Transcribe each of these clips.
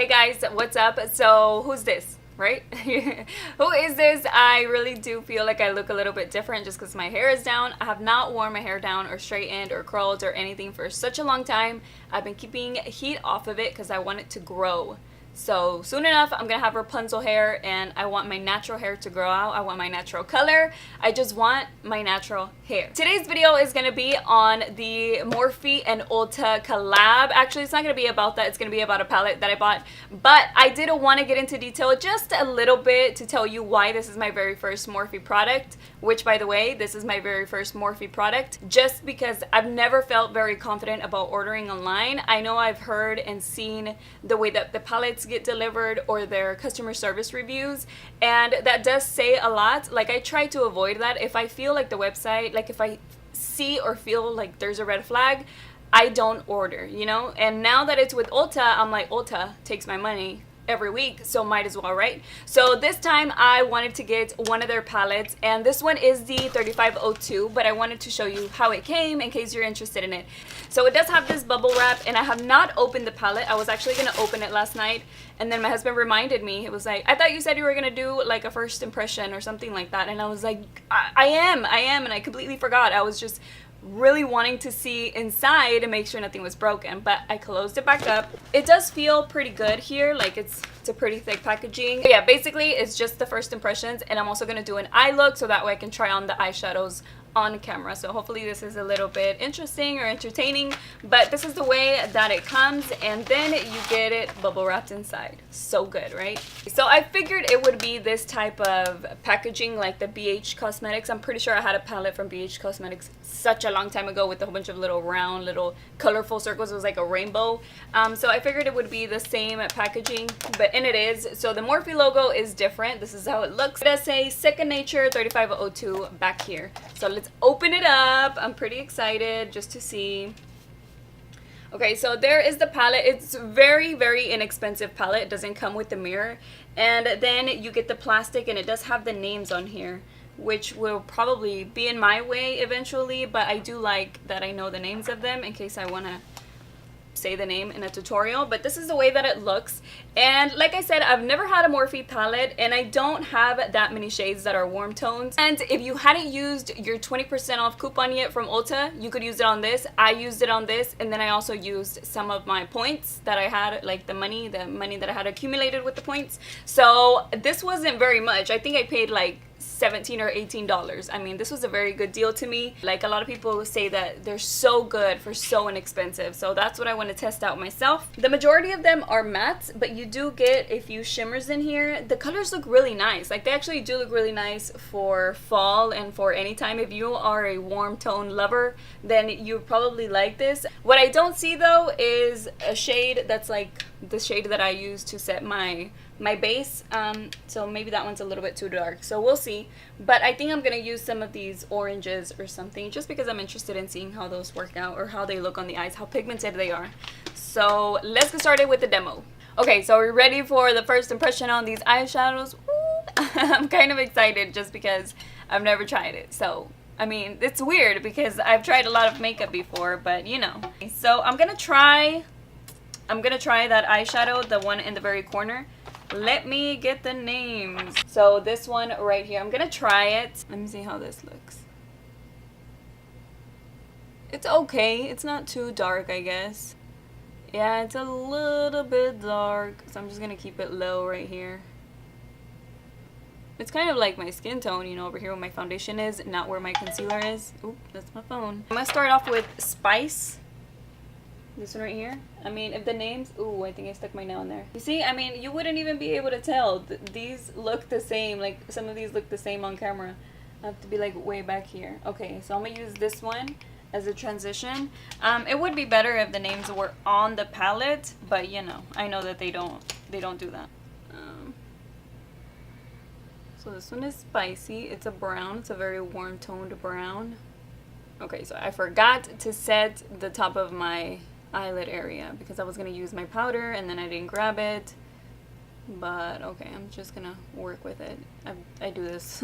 Hey guys, what's up? So who's this, right? Who is this? I really do feel like I look a little bit different just because my hair is down. I have not worn my hair down or straightened or curled or anything for such a long time. I've been keeping heat off of it because I want it to grow. So soon enough, I'm gonna have Rapunzel hair, and I want my natural hair to grow out. I want my natural color. I just want my natural hair. Today's video is gonna be on the Morphe and Ulta collab. Actually, it's not gonna be about that. It's gonna be about a palette that I bought. But I did want to get into detail just a little bit to tell you why this is my very first Morphe product. Which, by the way, this is my very first Morphe product. Just because I've never felt very confident about ordering online. I know I've heard and seen the way that the palettes get delivered or their customer service reviews, and that does say a lot. Like, I try to avoid that. If I feel like the website, like if I see or feel like there's a red flag, I don't order, you know. And now that it's with Ulta, I'm like, Ulta takes my money every week, so might as well, right? So this time I wanted to get one of their palettes, and this one is the 35O2, but I wanted to show you how it came in case you're interested in it. So it does have this bubble wrap, and I have not opened the palette. I was actually gonna open it last night, and then my husband reminded me. It was like, I thought you said you were gonna do like a first impression or something like that, and I was like, I am, and I completely forgot. I was just really wanting to see inside and make sure nothing was broken, but I closed it back up. It does feel pretty good here, like it's a pretty thick packaging. But yeah, basically it's just the first impressions, and I'm also gonna do an eye look so that way I can try on the eyeshadows on camera. So hopefully this is a little bit interesting or entertaining, but this is the way that it comes, and then you get it bubble wrapped inside. So good, right? So I figured it would be this type of packaging like the BH Cosmetics. I'm pretty sure I had a palette from BH Cosmetics such a long time ago with a whole bunch of little round, little colorful circles. It was like a rainbow. So I figured it would be the same packaging, and it is. So the Morphe logo is different. This is how it looks. It does say Second Nature 35O2 back here. So let's open it up. I'm pretty excited just to see. Okay, so there is the palette. It's very, very inexpensive palette. It doesn't come with the mirror. And then you get the plastic, and it does have the names on here, which will probably be in my way eventually, but I do like that I know the names of them in case I want to say the name in a tutorial. But this is the way that it looks, and like I said, I've never had a Morphe palette, and I don't have that many shades that are warm tones. And if you hadn't used your 20% off coupon yet from Ulta, you could use it on this. I used it on this, and then I also used some of my points that I had, like the money that I had accumulated with the points. So this wasn't very much. I think I paid like $17 or $18. I mean, this was a very good deal to me. Like, a lot of people say that they're so good for so inexpensive, so that's what I want to test out myself. The majority of them are mattes, but you do get a few shimmers in here. The colors look really nice. Like, they actually do look really nice for fall and for any time. If you are a warm tone lover, then you probably like this. What I don't see though is a shade that's like the shade that I use to set my base, so maybe that one's a little bit too dark, so we'll see. But I think I'm gonna use some of these oranges or something, just because I'm interested in seeing how those work out or how they look on the eyes, how pigmented they are. So let's get started with the demo. Okay, so we're ready for the first impression on these eyeshadows. I'm kind of excited just because I've never tried it. So I mean, it's weird because I've tried a lot of makeup before, but you know. So I'm gonna try that eyeshadow, the one in the very corner. Let me get the names. So this one right here, I'm gonna try it. Let me see how this looks. It's okay. It's not too dark, I guess. Yeah, it's a little bit dark, so I'm just gonna keep it low right here. It's kind of like my skin tone, you know, over here where my foundation is, not where my concealer is. Oop, that's my phone. I'm gonna start off with Spice. This one right here. I mean, if the names... Ooh, I think I stuck my nail in there. You see, I mean, you wouldn't even be able to tell. These look the same. Like, some of these look the same on camera. I have to be, like, way back here. Okay, so I'm going to use this one as a transition. It would be better if the names were on the palette, but, you know, I know that they don't do that. So this one is Spicy. It's a brown. It's a very warm-toned brown. Okay, so I forgot to set the top of my eyelid area because I was gonna use my powder and then I didn't grab it, but okay, I'm just gonna work with it. I do this.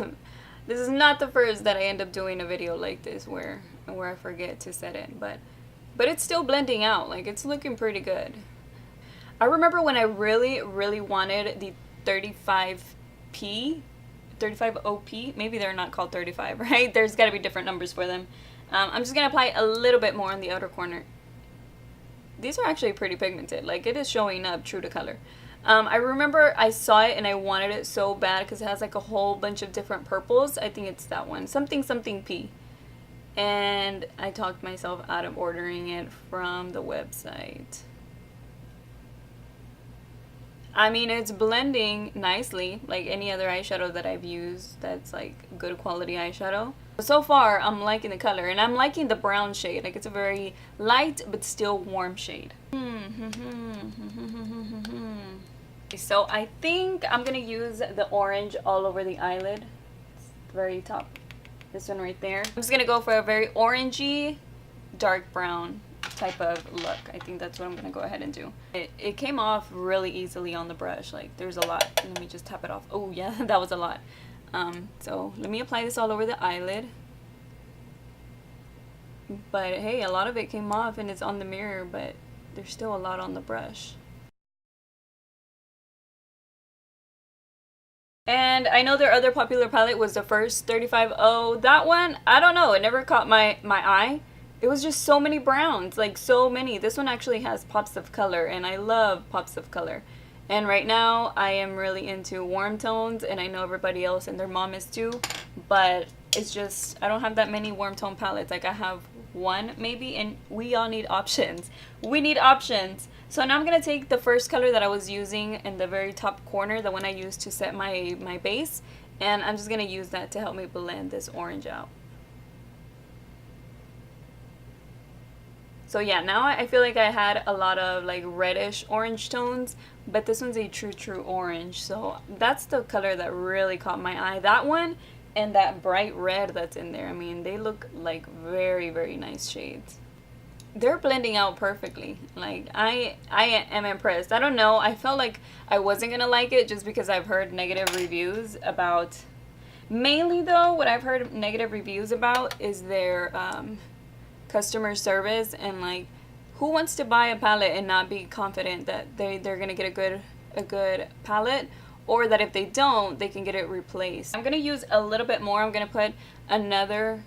This is not the first that I end up doing a video like this where I forget to set it, but it's still blending out. Like, it's looking pretty good. I remember when I really, really wanted the 35P, 35OP. Maybe they're not called 35, right? There's got to be different numbers for them. I'm just going to apply a little bit more on the outer corner. These are actually pretty pigmented. Like, it is showing up true to color. I remember I saw it and I wanted it so bad because it has like a whole bunch of different purples. I think it's that one. Something something P. And I talked myself out of ordering it from the website. I mean, it's blending nicely like any other eyeshadow that I've used that's like good quality eyeshadow. So far, I'm liking the color, and I'm liking the brown shade. Like, it's a very light but still warm shade. So I think I'm gonna use the orange all over the eyelid. It's the very top. This one right there. I'm just gonna go for a very orangey, dark brown type of look. I think that's what I'm gonna go ahead and do. It came off really easily on the brush. Like, there's a lot. Let me just tap it off. Oh yeah, that was a lot. So let me apply this all over the eyelid. But hey, a lot of it came off and it's on the mirror, but there's still a lot on the brush. And I know their other popular palette was the first 35O. That one, I don't know, it never caught my eye. It was just so many browns, like so many. This one actually has pops of color, and I love pops of color. And right now, I am really into warm tones, and I know everybody else and their mom is too, but it's just, I don't have that many warm tone palettes. Like, I have one maybe, and we all need options. We need options. So now I'm going to take the first color that I was using in the very top corner, the one I used to set my base, and I'm just going to use that to help me blend this orange out. So yeah, now I feel like I had a lot of like reddish orange tones, but this one's a true orange. So that's the color that really caught my eye. That one and that bright red that's in there. I mean, they look like very nice shades. They're blending out perfectly. Like, I am impressed. I don't know, I felt like I wasn't gonna like it just because I've heard negative reviews about, mainly though, what I've heard negative reviews about is their customer service, and like, who wants to buy a palette and not be confident that they're gonna get a good palette, or that if they don't, they can get it replaced. I'm gonna use a little bit more. I'm gonna put another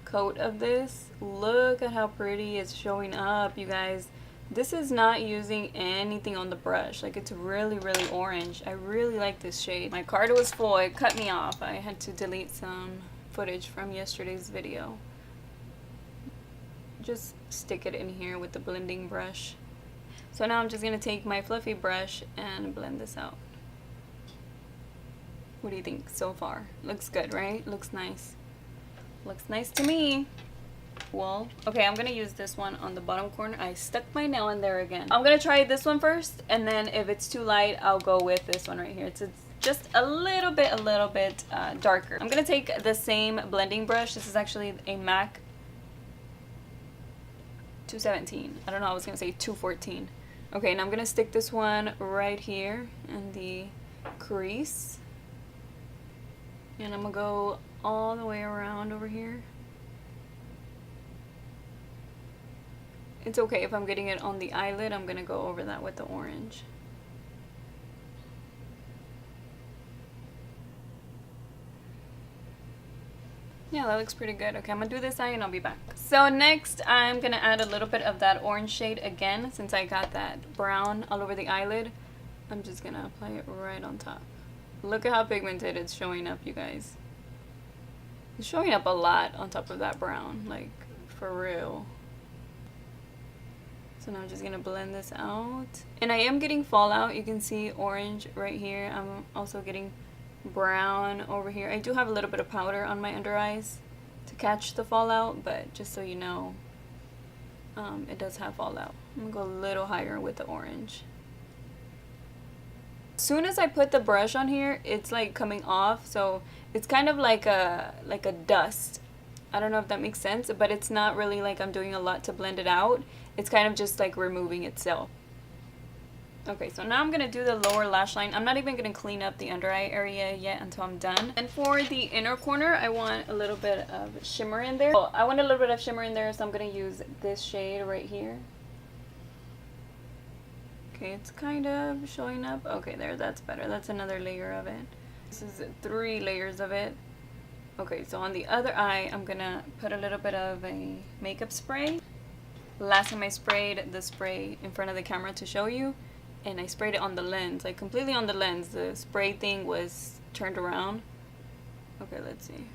coat of this. Look at how pretty it's showing up, you guys. This is not using anything on the brush. Like, it's really orange. I really like this shade. My card was full. It cut me off. I had to delete some footage from yesterday's video. Just stick it in here with the blending brush. So now I'm just gonna take my fluffy brush and blend this out. What do you think so far? Looks good, right? Looks nice. Looks nice to me. Well, okay, I'm gonna use this one on the bottom corner. I stuck my nail in there again. I'm gonna try this one first, and then if it's too light, I'll go with this one right here. It's just a little bit darker. I'm gonna take the same blending brush. This is actually a MAC 217. I don't know, I was gonna say 214. Okay, and I'm gonna stick this one right here in the crease, and I'm gonna go all the way around over here. It's okay if I'm getting it on the eyelid. I'm gonna go over that with the orange. Yeah, that looks pretty good. Okay, I'm gonna do this eye and I'll be back. So next, I'm gonna add a little bit of that orange shade again. Since I got that brown all over the eyelid, I'm just gonna apply it right on top. Look at how pigmented it's showing up, you guys. It's showing up a lot on top of that brown, like, for real. So now I'm just gonna blend this out. And I am getting fallout. You can see orange right here. I'm also getting brown over here. I do have a little bit of powder on my under eyes to catch the fallout, but just so you know, it does have fallout. I'm gonna go a little higher with the orange. As soon as I put the brush on here, it's like coming off, so it's kind of like a dust. I don't know if that makes sense, but it's not really like I'm doing a lot to blend it out. It's kind of just like removing itself. Okay, so now I'm going to do the lower lash line. I'm not even going to clean up the under eye area yet until I'm done. And for the inner corner, I want a little bit of shimmer in there. Oh, I want a little bit of shimmer in there, so I'm going to use this shade right here. Okay, it's kind of showing up. Okay, there, that's better. That's another layer of it. This is 3 layers of it. Okay, so on the other eye, I'm gonna put a little bit of a makeup spray. Last time I sprayed the spray in front of the camera to show you, and I sprayed it on the lens, like completely on the lens. The spray thing was turned around. Okay, let's see.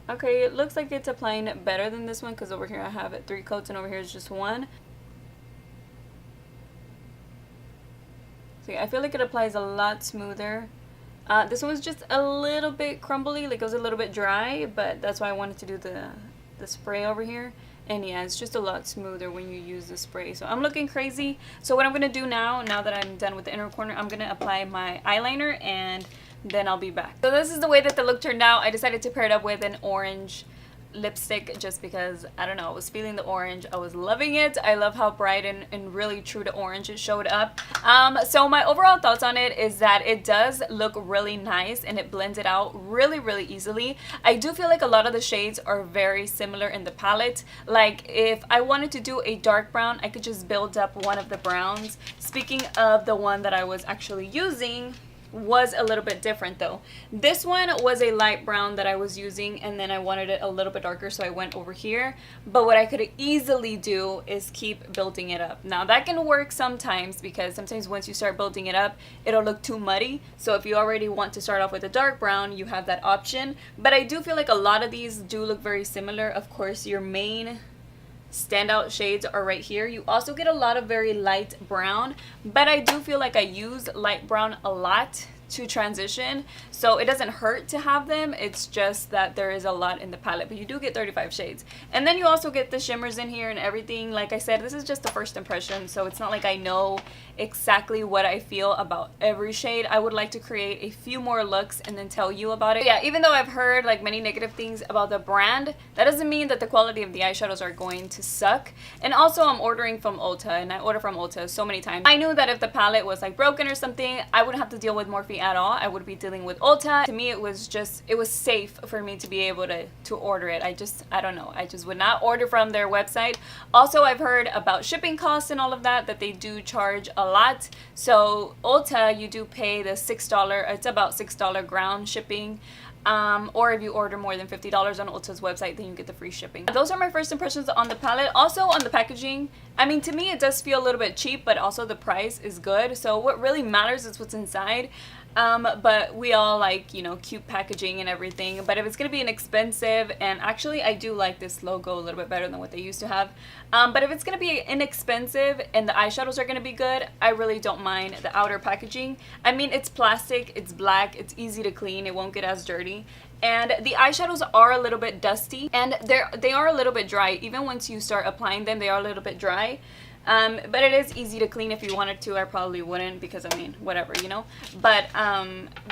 Okay, it looks like it's applying it better than this one, because over here I have it 3 coats and over here is just 1. See, I feel like it applies a lot smoother. This one was just a little bit crumbly, like it was a little bit dry, but that's why I wanted to do the spray over here. And yeah, it's just a lot smoother when you use the spray. So I'm looking crazy. So what I'm going to do now that I'm done with the inner corner, I'm going to apply my eyeliner and then I'll be back. So this is the way that the look turned out. I decided to pair it up with an orange lipstick just because, I don't know, I was feeling the orange. I was loving it. I love how bright and really true to orange it showed up. So my overall thoughts on it is that it does look really nice and it blends it out really, really easily. I do feel like a lot of the shades are very similar in the palette. Like if I wanted to do a dark brown, I could just build up one of the browns. Speaking of the one that I was actually using, was a little bit different though. This one was a light brown that I was using, and then I wanted it a little bit darker, so I went over here. But what I could easily do is keep building it up. Now that can work sometimes, because sometimes once you start building it up, it'll look too muddy. So if you already want to start off with a dark brown, you have that option. But I do feel like a lot of these do look very similar. Of course, your main standout shades are right here. You also get a lot of very light brown, but I do feel like I use light brown a lot to transition, so it doesn't hurt to have them. It's just that there is a lot in the palette, but you do get 35 shades. And then you also get the shimmers in here and everything. Like I said, this is just the first impression, so it's not like I know exactly what I feel about every shade. I would like to create a few more looks and then tell you about it. But yeah, even though I've heard like many negative things about the brand, that doesn't mean that the quality of the eyeshadows are going to suck. And also, I'm ordering from Ulta, and I order from Ulta so many times. I knew that if the palette was like broken or something, I wouldn't have to deal with Morphe at all. I would be dealing with Ulta. To me, it was safe for me to be able to order it. I don't know, I just would not order from their website. Also, I've heard about shipping costs and all of that they do charge a lot. So Ulta, you do pay the $6, it's about $6 ground shipping. Or if you order more than $50 on Ulta's website, then you get the free shipping. Those are my first impressions on the palette. Also on the packaging, I mean, to me it does feel a little bit cheap, but also the price is good. So what really matters is what's inside. But we all like, you know, cute packaging and everything. But if it's going to be inexpensive, and actually I do like this logo a little bit better than what they used to have. But if it's going to be inexpensive and the eyeshadows are going to be good, I really don't mind the outer packaging. I mean, it's plastic, it's black, it's easy to clean, it won't get as dirty. And the eyeshadows are a little bit dusty, and they are a little bit dry. Even once you start applying them, they are a little bit dry. But it is easy to clean if you wanted to. I probably wouldn't, because I mean, whatever, you know. But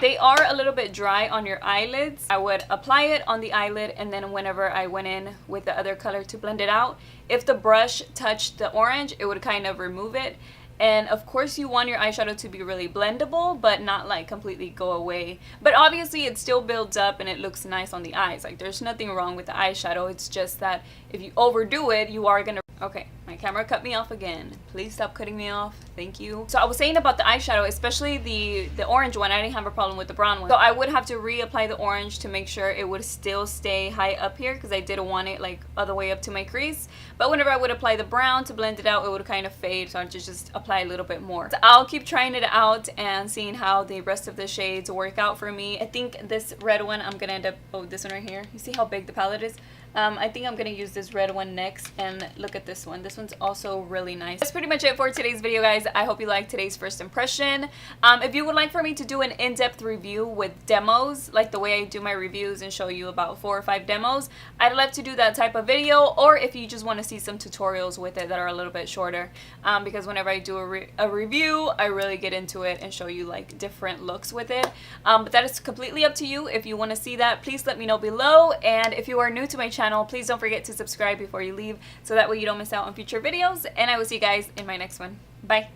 they are a little bit dry on your eyelids. I would apply it on the eyelid, and then whenever I went in with the other color to blend it out, if the brush touched the orange, it would kind of remove it. And of course you want your eyeshadow to be really blendable, but not like completely go away. But obviously it still builds up and it looks nice on the eyes. Like, there's nothing wrong with the eyeshadow. It's just that if you overdo it, you are gonna... Okay, my camera cut me off again. Please stop cutting me off. Thank you. So I was saying about the eyeshadow, especially the orange one. I didn't have a problem with the brown one. So I would have to reapply the orange to make sure it would still stay high up here, because I didn't want it like all the way up to my crease. But whenever I would apply the brown to blend it out, it would kind of fade. So I just apply a little bit more. So I'll keep trying it out and seeing how the rest of the shades work out for me. I think this red one, I'm gonna end up... Oh, this one right here. You see how big the palette is? I think I'm going to use this red one next, and look at this one. This one's also really nice. That's pretty much it for today's video, guys. I hope you liked today's first impression. If you would like for me to do an in-depth review with demos, like the way I do my reviews and show you about 4 or 5 demos, I'd love to do that type of video. Or if you just want to see some tutorials with it that are a little bit shorter, because whenever I do a review, I really get into it and show you like different looks with it. But that is completely up to you. If you want to see that, please let me know below. And if you are new to my channel, please don't forget to subscribe before you leave, so that way you don't miss out on future videos, and I will see you guys in my next one. Bye.